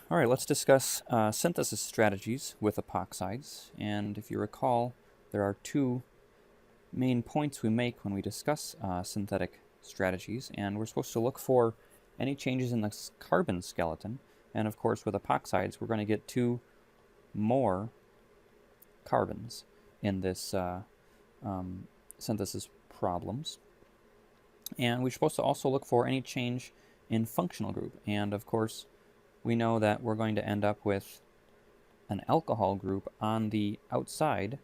All right, let's discuss synthesis strategies with epoxides. And if you recall, there are two main points we make when we discuss synthetic strategies, and we're supposed to look for any changes in the carbon skeleton. And of course, with epoxides, we're going to get two more carbons in this synthesis problems. And we're supposed to also look for any change in functional group. And of course, we know that we're going to end up with an alcohol group on the outside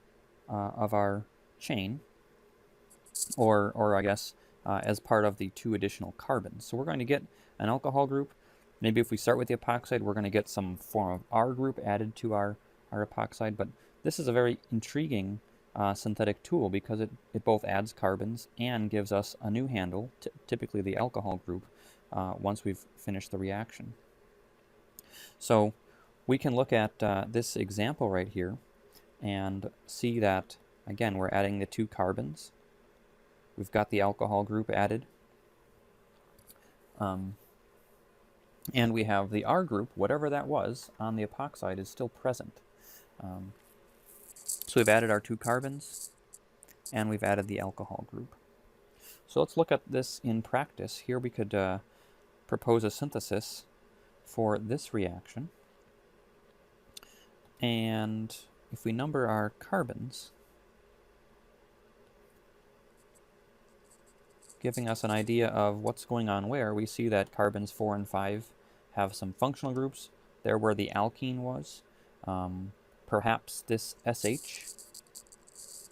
of our chain, or I guess as part of the two additional carbons. So we're going to get an alcohol group. Maybe if we start with the epoxide, we're going to get some form of R group added to our epoxide. But this is a very intriguing synthetic tool because it both adds carbons and gives us a new handle, typically the alcohol group, once we've finished the reaction. So we can look at this example right here and see that, again, we're adding the two carbons. We've got the alcohol group added. And we have the R group, whatever that was, on the epoxide is still present. So we've added our two carbons, and we've added the alcohol group. So let's look at this in practice. Here we could propose a synthesis for this reaction. And if we number our carbons, giving us an idea of what's going on where, we see that carbons 4 and 5 have some functional groups. They're where the alkene was. Perhaps this SH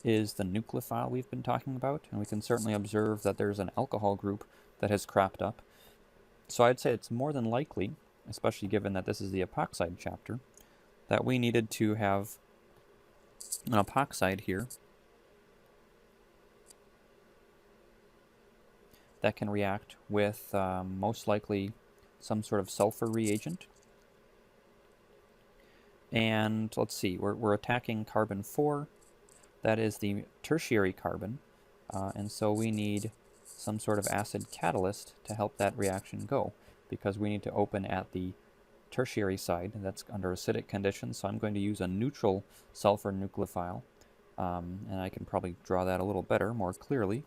is the nucleophile we've been talking about, and we can certainly observe that there's an alcohol group that has cropped up. So I'd say it's more than likely, especially given that this is the epoxide chapter, that we needed to have an epoxide here that can react with most likely some sort of sulfur reagent. And let's see, we're attacking carbon 4. That is the tertiary carbon. And so we need some sort of acid catalyst to help that reaction go, because we need to open at the tertiary side, and that's under acidic conditions. So I'm going to use a neutral sulfur nucleophile. And I can probably draw that a little better, more clearly.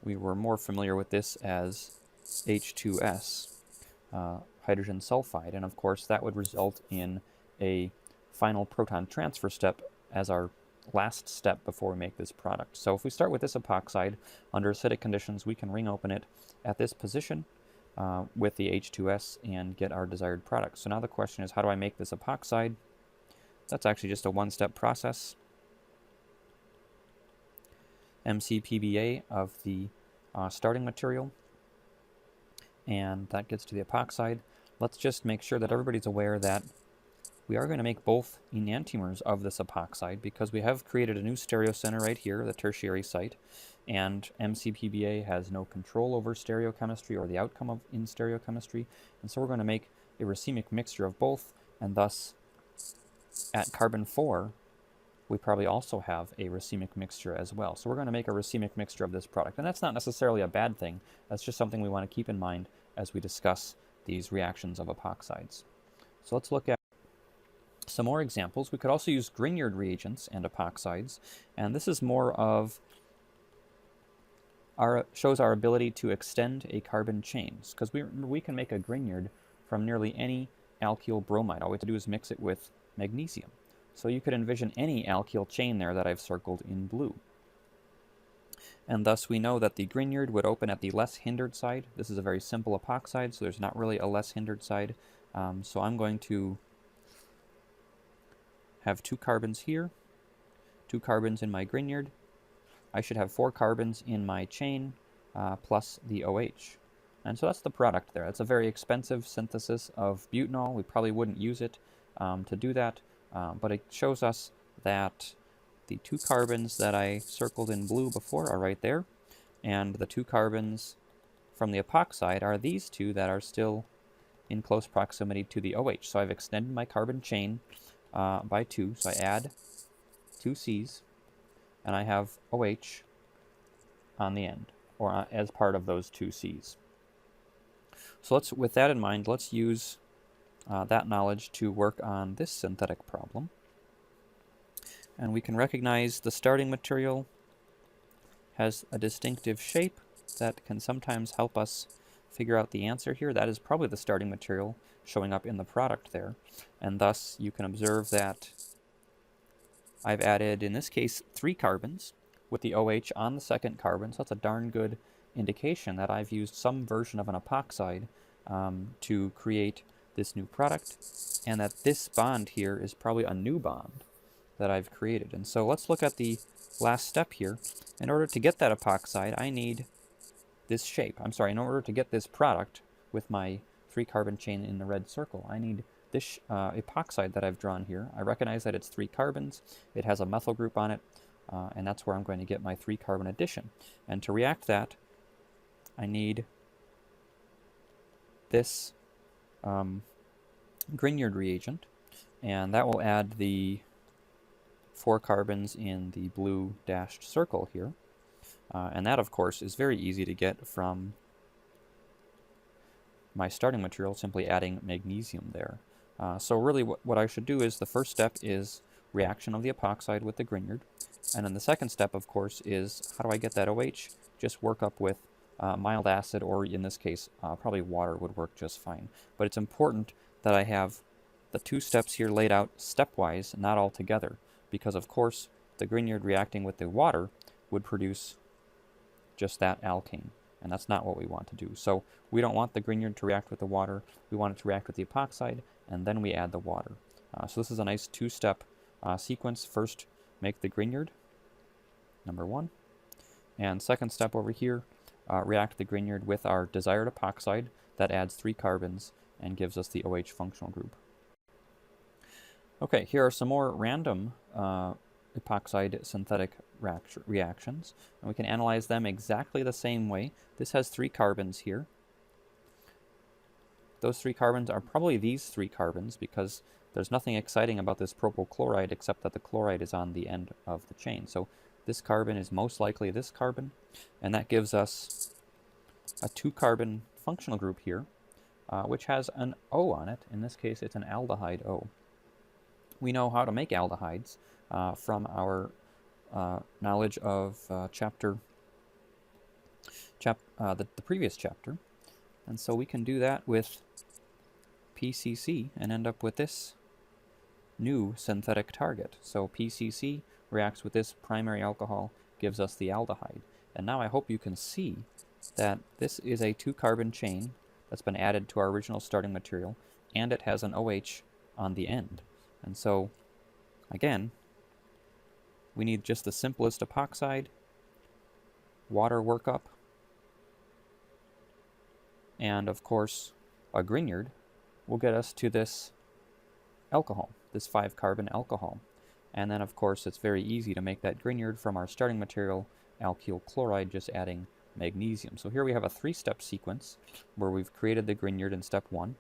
We were more familiar with this as H2S, hydrogen sulfide, and of course that would result in a final proton transfer step as our last step before we make this product. So if we start with this epoxide, under acidic conditions, we can ring open it at this position with the H2S and get our desired product. So now the question is, how do I make this epoxide? That's actually just a one-step process. MCPBA of the starting material, and that gets to the epoxide. Let's just make sure that everybody's aware that we are going to make both enantiomers of this epoxide because we have created a new stereocenter right here, the tertiary site, and MCPBA has no control over stereochemistry or the outcome in stereochemistry, and so we're going to make a racemic mixture of both, and thus at carbon 4 we probably also have a racemic mixture as well. So we're going to make a racemic mixture of this product, and that's not necessarily a bad thing. That's just something we want to keep in mind as we discuss these reactions of epoxides. So let's look at some more examples. We could also use Grignard reagents and epoxides, and this is more of shows our ability to extend a carbon chains, because we can make a Grignard from nearly any alkyl bromide. All we have to do is mix it with magnesium. So you could envision any alkyl chain there that I've circled in blue. And thus we know that the Grignard would open at the less hindered side. This is a very simple epoxide, so there's not really a less hindered side. So I'm going to have two carbons here, two carbons in my Grignard. I should have 4 carbons in my chain plus the OH. And so that's the product there. It's a very expensive synthesis of butanol. We probably wouldn't use it to do that. But it shows us that the 2 carbons that I circled in blue before are right there, and the 2 carbons from the epoxide are these 2 that are still in close proximity to the OH. So I've extended my carbon chain by 2, so I add 2 C's, and I have OH on the end, or as part of those 2 C's. So with that in mind, let's use that knowledge to work on this synthetic problem. And we can recognize the starting material has a distinctive shape that can sometimes help us figure out the answer here. That is probably the starting material showing up in the product there. And thus you can observe that I've added, in this case, 3 carbons with the OH on the second carbon. So that's a darn good indication that I've used some version of an epoxide to create this new product, and that this bond here is probably a new bond that I've created. And so let's look at the last step here. In order to get that epoxide, I need this shape. I'm sorry, in order to get this product with my 3-carbon chain in the red circle, I need this epoxide that I've drawn here. I recognize that it's 3 carbons. It has a methyl group on it, and that's where I'm going to get my 3-carbon addition. And to react that, I need this Grignard reagent, and that will add the 4 carbons in the blue dashed circle here. And that, of course, is very easy to get from my starting material, simply adding magnesium there. So really what I should do is, the first step is reaction of the epoxide with the Grignard. And then the second step, of course, is how do I get that OH? Just work up with mild acid, or in this case, probably water would work just fine. But it's important that I have the 2 steps here laid out stepwise, not all together, because of course the Grignard reacting with the water would produce just that alkane, and that's not what we want to do. So we don't want the Grignard to react with the water, we want it to react with the epoxide, and then we add the water. So this is a nice 2-step sequence. First, make the Grignard, number 1, and second step over here, react the Grignard with our desired epoxide that adds 3 carbons and gives us the OH functional group. Okay, here are some more random epoxide synthetic reactions, and we can analyze them exactly the same way. This has 3 carbons here. Those 3 carbons are probably these 3 carbons, because there's nothing exciting about this propyl chloride except that the chloride is on the end of the chain. So this carbon is most likely this carbon, and that gives us a 2-carbon functional group here, which has an O on it. In this case, it's an aldehyde O. We know how to make aldehydes from our knowledge of the previous chapter. And so we can do that with PCC and end up with this new synthetic target. So PCC reacts with this primary alcohol, gives us the aldehyde. And now I hope you can see that this is a 2-carbon chain that's been added to our original starting material, and it has an OH on the end. And so, again, we need just the simplest epoxide, water workup, and of course a Grignard will get us to this alcohol, this 5-carbon alcohol. And then of course it's very easy to make that Grignard from our starting material, alkyl chloride, just adding magnesium. So here we have a 3-step sequence where we've created the Grignard in step 1.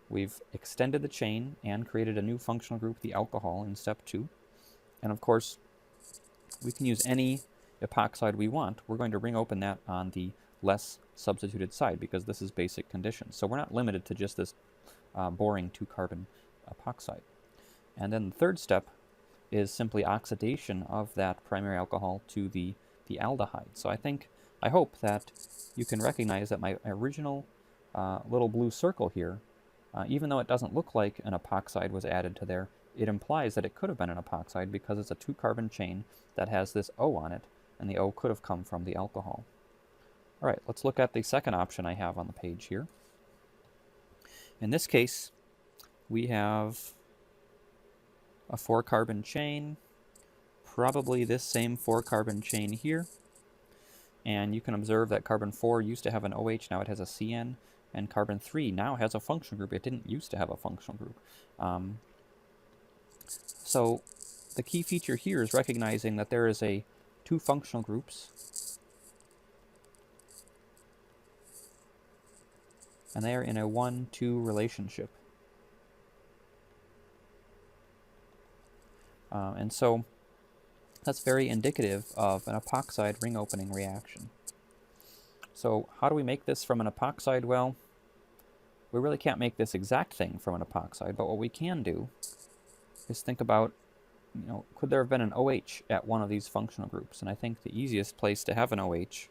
We've extended the chain and created a new functional group, the alcohol, in step 2. And of course, we can use any epoxide we want. We're going to ring open that on the less substituted side, because this is basic conditions. So we're not limited to just this boring 2-carbon epoxide. And then the third step is simply oxidation of that primary alcohol to the aldehyde. So I hope that you can recognize that my original little blue circle here, even though it doesn't look like an epoxide was added to there, it implies that it could have been an epoxide, because it's a 2-carbon chain that has this O on it, and the O could have come from the alcohol. All right, let's look at the second option I have on the page here. In this case, we have a 4-carbon chain, probably this same 4-carbon chain here, and you can observe that carbon 4 used to have an OH, now it has a CN, and carbon 3 now has a functional group. It didn't used to have a functional group. So the key feature here is recognizing that there is 2 functional groups, and they are in a 1-2 relationship. And so that's very indicative of an epoxide ring opening reaction. So how do we make this from an epoxide? Well, We really can't make this exact thing from an epoxide, but what we can do is think about, could there have been an OH at one of these functional groups? And I think the easiest place to have an OH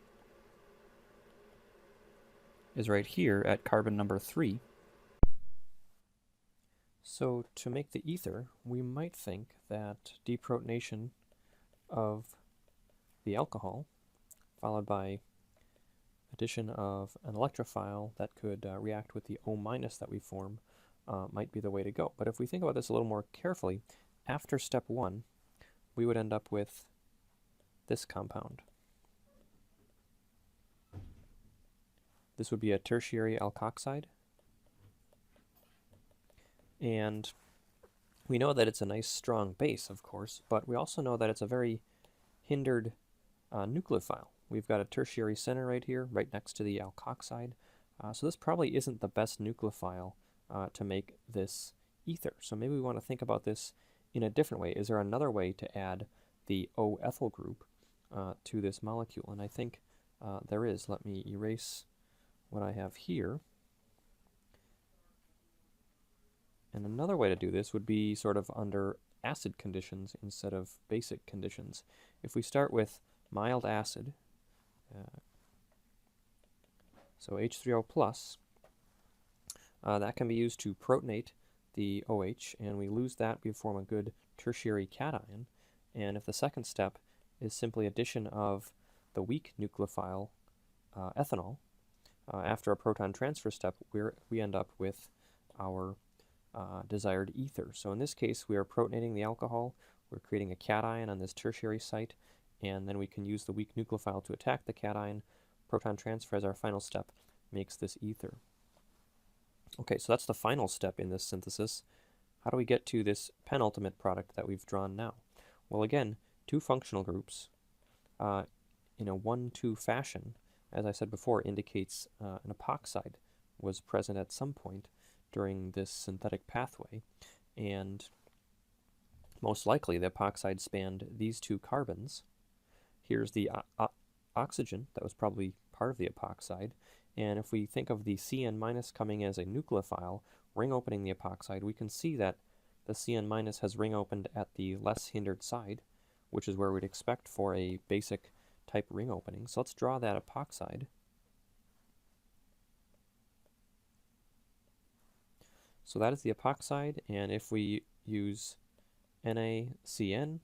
is right here at carbon number 3. So to make the ether, we might think that deprotonation of the alcohol, followed by addition of an electrophile that could react with the O- that we form, might be the way to go. But if we think about this a little more carefully, after step 1, we would end up with this compound. This would be a tertiary alkoxide. And we know that it's a nice strong base, of course, but we also know that it's a very hindered nucleophile. We've got a tertiary center right here, right next to the alkoxide. So this probably isn't the best nucleophile to make this ether. So maybe we want to think about this in a different way. Is there another way to add the O-ethyl group to this molecule? And I think there is. Let me erase what I have here. And another way to do this would be sort of under acid conditions instead of basic conditions. If we start with mild acid, so H3O+, that can be used to protonate the OH, and we lose that, we form a good tertiary cation. And if the second step is simply addition of the weak nucleophile ethanol, after a proton transfer step, we end up with our desired ether. So in this case, we are protonating the alcohol, we're creating a cation on this tertiary site, and then we can use the weak nucleophile to attack the cation. Proton transfer as our final step makes this ether. Okay, so that's the final step in this synthesis. How do we get to this penultimate product that we've drawn now? Well, again, two functional groups in a 1-2 fashion, as I said before, indicates an epoxide was present at some point during this synthetic pathway, and most likely the epoxide spanned these two carbons. Here's the oxygen that was probably part of the epoxide, and if we think of the Cn- coming as a nucleophile, ring opening the epoxide, we can see that the Cn- has ring opened at the less hindered side, which is where we'd expect for a basic type ring opening. So let's draw that epoxide. So that is the epoxide, and if we use NaCN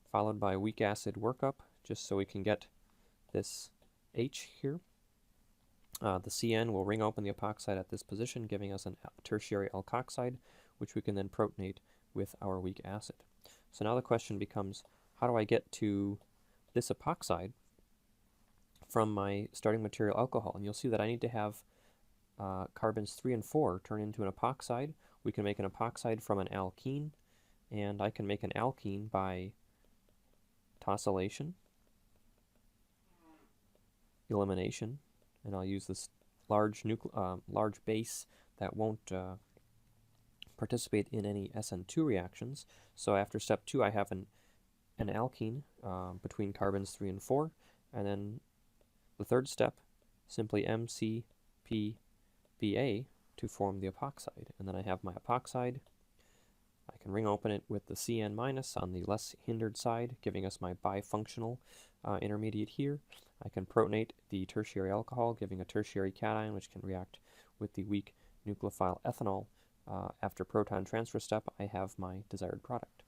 followed by weak acid workup, just so we can get this H here, the CN will ring open the epoxide at this position, giving us a tertiary alkoxide, which we can then protonate with our weak acid. So now the question becomes, how do I get to this epoxide from my starting material alcohol? And you'll see that I need to have carbons 3 and 4 turn into an epoxide. We can make an epoxide from an alkene, and I can make an alkene by tosylation, elimination, and I'll use this large base that won't participate in any SN2 reactions. So after step 2, I have an alkene between carbons 3 and 4, and then the third step, simply MCPBA to form the epoxide. And then I have my epoxide. I can ring open it with the Cn- on the less hindered side, giving us my bifunctional intermediate here. I can protonate the tertiary alcohol, giving a tertiary cation, which can react with the weak nucleophile ethanol. After proton transfer step, I have my desired product.